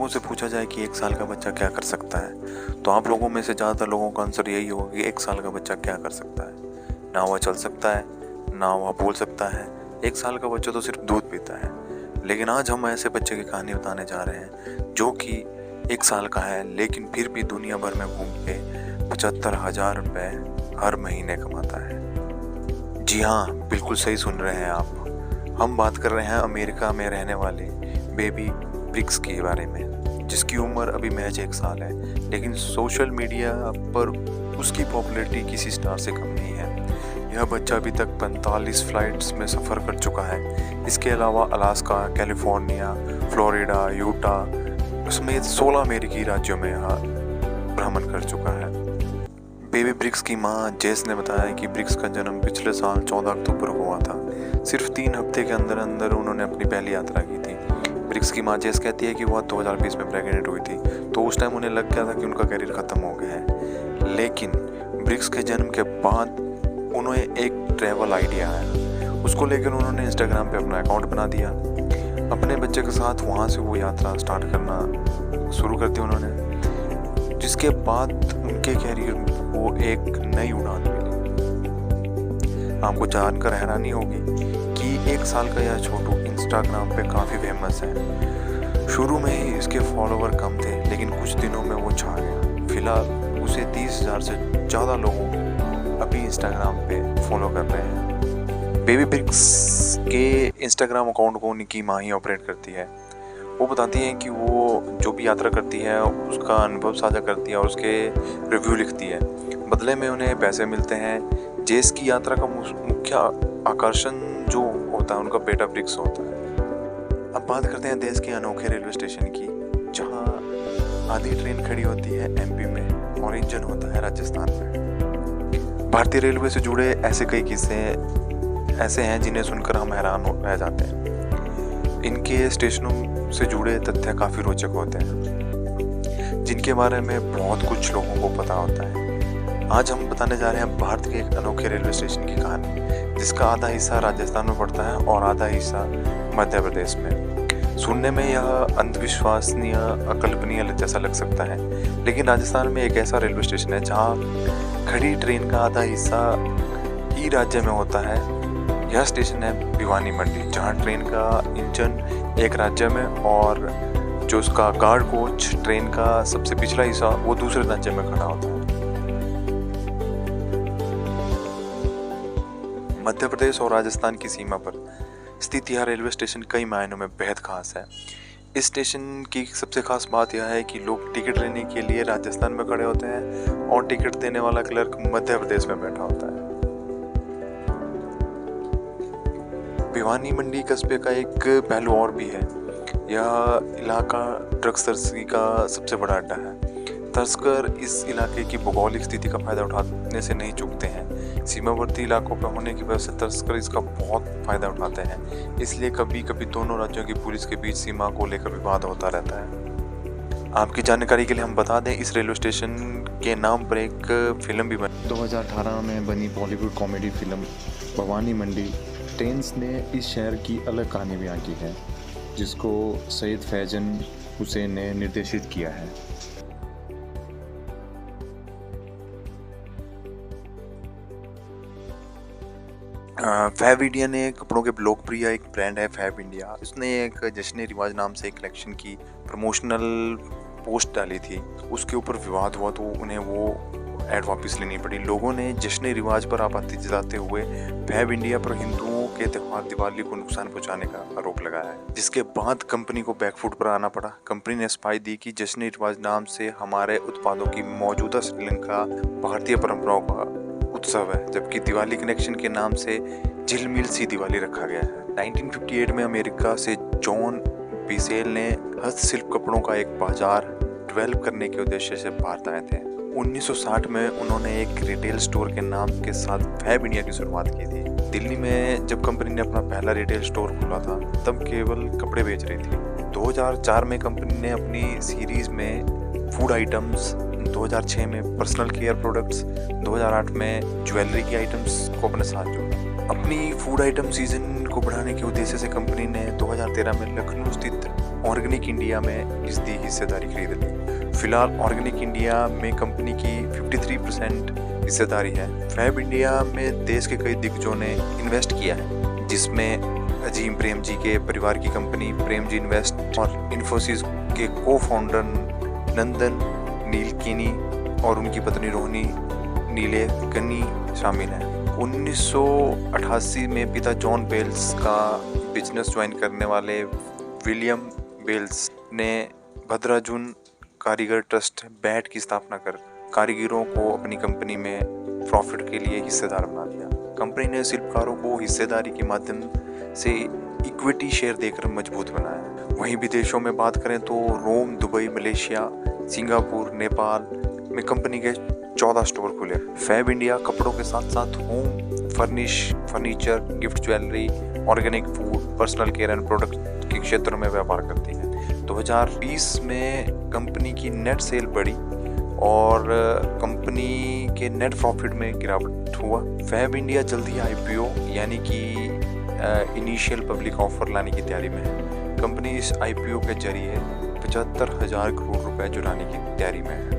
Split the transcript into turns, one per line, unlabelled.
लोगों से पूछा जाए कि 1 साल का बच्चा क्या कर सकता है, तो आप लोगों में से ज़्यादातर लोगों का आंसर यही होगा कि 1 साल का बच्चा क्या कर सकता है। ना वह चल सकता है, ना वह बोल सकता है। 1 साल का बच्चा तो सिर्फ दूध पीता है। लेकिन आज हम ऐसे बच्चे की कहानी बताने जा रहे हैं जो कि 1 साल का है, लेकिन फिर भी दुनिया भर में घूम के 75,000 रुपये हर महीने कमाता है। जी हाँ, बिल्कुल सही सुन रहे हैं आप। हम बात कर रहे हैं अमेरिका में रहने वाले बेबी ब्रिक्स के बारे में, जिसकी उम्र अभी महज 1 साल है, लेकिन सोशल मीडिया पर उसकी पॉपुलैरिटी किसी स्टार से कम नहीं है। यह बच्चा अभी तक 45 फ्लाइट्स में सफ़र कर चुका है। इसके अलावा अलास्का, कैलिफोर्निया, फ्लोरिडा, यूटा समेत 16 अमेरिकी राज्यों में यह भ्रमण कर चुका है। बेबी ब्रिक्स की मां जेस ने बताया कि ब्रिक्स का जन्म पिछले साल 14 अक्टूबर को हुआ था। सिर्फ 3 हफ्ते के अंदर अंदर उन्होंने अपनी पहली यात्रा की थी। ब्रिक्स की मां जेस कहती है कि वह 2020 में प्रेग्नेंट हुई थी, तो उस टाइम उन्हें लग गया था कि उनका करियर ख़त्म हो गया है। लेकिन ब्रिक्स के जन्म के बाद उन्हें एक ट्रैवल आइडिया आया। उसको लेकर उन्होंने इंस्टाग्राम पे अपना अकाउंट बना दिया। अपने बच्चे के साथ वहाँ से वो यात्रा स्टार्ट करना शुरू कर दी उन्होंने, जिसके बाद उनके कैरियर को एक नई उड़ान मिली। आपको जानकर हैरानी होगी कि 1 साल का यह छोटू इंस्टाग्राम पे काफ़ी फेमस है। शुरू में ही इसके फॉलोवर कम थे, लेकिन कुछ दिनों में वो छा गया। फिलहाल उसे 30,000 से ज़्यादा लोग अभी इंस्टाग्राम पे फॉलो कर रहे हैं। बेबी ब्रिक्स के इंस्टाग्राम अकाउंट को उनकी माँ ही ऑपरेट करती है। वो बताती हैं कि वो जो भी यात्रा करती है उसका अनुभव साझा करती है और उसके रिव्यू लिखती है। बदले में उन्हें पैसे मिलते हैं। जेस की यात्रा का मुख्य आकर्षण जो होता है उनका बेटा ब्रिक्स होता है। अब बात करते हैं देश के अनोखे रेलवे स्टेशन की, जहाँ आधी ट्रेन खड़ी होती है एमपी में और इंजन होता है राजस्थान में। भारतीय रेलवे से जुड़े ऐसे कई किस्से ऐसे हैं जिन्हें सुनकर हम हैरान रह जाते हैं। इनके स्टेशनों से जुड़े तथ्य काफ़ी रोचक होते हैं, जिनके बारे में बहुत कुछ लोगों को पता होता है। आज हम बताने जा रहे हैं भारत के एक अनोखे रेलवे स्टेशन की कहानी, जिसका आधा हिस्सा राजस्थान में पड़ता है और आधा हिस्सा मध्य प्रदेश में। सुनने में यह अंधविश्वसनीय, अकल्पनीय जैसा लग सकता है, लेकिन राजस्थान में एक ऐसा रेलवे स्टेशन है जहाँ खड़ी ट्रेन का आधा हिस्सा ही राज्य में होता है। यह स्टेशन है भिवानी मंडी, जहाँ ट्रेन का इंजन एक राज्य में और जो उसका गार्ड कोच ट्रेन का सबसे पिछला हिस्सा वो दूसरे राज्य में खड़ा होता है। मध्य प्रदेश और राजस्थान की सीमा पर स्थित यह रेलवे स्टेशन कई मायनों में बेहद खास है। इस स्टेशन की सबसे खास बात यह है कि लोग टिकट लेने के लिए राजस्थान में खड़े होते हैं और टिकट देने वाला क्लर्क मध्य प्रदेश में बैठा होता है। भिवानी मंडी कस्बे का एक पहलू और भी है। यह इलाका ड्रग्स तस्करी का सबसे बड़ा अड्डा है। तस्कर इस इलाके की भौगोलिक स्थिति का फायदा उठाने से नहीं चूकते हैं। सीमावर्ती इलाकों पर होने की वजह से तस्कर इसका बहुत फायदा उठाते हैं। इसलिए कभी कभी दोनों राज्यों की पुलिस के बीच सीमा को लेकर विवाद होता रहता है। आपकी जानकारी के लिए हम बता दें, इस रेलवे स्टेशन के नाम पर एक फिल्म भी बनी।
2018 में बनी बॉलीवुड कॉमेडी फिल्म भवानी मंडी ट्रेन्स ने इस शहर की अलग कहानी बयां की है, जिसको सैयद फैजन हुसैन ने निर्देशित किया है।
फैब इंडिया ने कपड़ों के लोकप्रिय एक ब्रांड है फैब इंडिया। उसने एक जश्न रिवाज नाम से एक कलेक्शन की प्रमोशनल पोस्ट डाली थी। उसके ऊपर विवाद हुआ तो उन्हें वो ऐड वापस लेनी पड़ी। लोगों ने जश्न रिवाज पर आपत्ति जताते हुए फैब इंडिया पर हिंदुओं के त्यौहार दिवाली को नुकसान पहुंचाने का आरोप लगाया है, जिसके बाद कंपनी को बैकफुट पर आना पड़ा। कंपनी ने सफाई दी कि जश्न रिवाज नाम से हमारे उत्पादों की मौजूदा श्रीलंका भारतीय परंपराओं का उत्सव है, जबकि दिवाली कनेक्शन के नाम से झिलमिल सी दिवाली रखा गया है। 1958 में अमेरिका से जॉन बीसेल ने हस्तशिल्प कपड़ों का एक बाजार डेवलप करने के उद्देश्य से भारत आए थे। 1960 में उन्होंने एक रिटेल स्टोर के नाम के साथ फैब इंडिया की शुरुआत की थी। दिल्ली में जब कंपनी ने अपना पहला रिटेल स्टोर खोला था, तब केवल कपड़े बेच रही थी। 2004 में कंपनी ने अपनी सीरीज में फूड आइटम्स, 2006 में पर्सनल केयर प्रोडक्ट्स, 2008 में ज्वेलरी की आइटम्स को अपने साथ जोड़ा। अपनी फूड आइटम सीजन को बढ़ाने के उद्देश्य से कंपनी ने 2013 में लखनऊ स्थित ऑर्गेनिक इंडिया में इसकी हिस्सेदारी खरीद ली। फिलहाल ऑर्गेनिक इंडिया में कंपनी की 53% हिस्सेदारी है। फैब इंडिया में देश के कई दिग्गजों ने इन्वेस्ट किया है, जिसमें अजीम प्रेमजी के परिवार की कंपनी प्रेमजी इन्वेस्ट और इन्फोसिस के को फाउंडर नंदन नीलकेनी और उनकी पत्नी रोहिणी नीलेकनी शामिल हैं। 1988 में पिता जॉन बेल्स का बिजनेस ज्वाइन करने वाले विलियम बेल्स ने भद्राजुन कारीगर ट्रस्ट बैट की स्थापना कर कारीगरों को अपनी कंपनी में प्रॉफिट के लिए हिस्सेदार बना दिया। कंपनी ने शिल्पकारों को हिस्सेदारी के माध्यम से इक्विटी शेयर देकर मजबूत बनाया। वहीं विदेशों में बात करें तो रोम, दुबई, मलेशिया, सिंगापुर, नेपाल में कंपनी के 14 स्टोर खुले। फैब इंडिया कपड़ों के साथ साथ home furniture, gift jewellery, organic food, personal care and product के क्षेत्रों में व्यापार करती है। 2020 में कंपनी की नेट सेल बढ़ी और कंपनी के नेट प्रॉफिट में गिरावट हुआ। फैब इंडिया जल्दी ही IPO यानी कि इनिशियल पब्लिक ऑफर लाने की तैयारी में है। कंपनी इस IPO के जरिए 75,000 करोड़ रुपए जुटाने की तैयारी में है।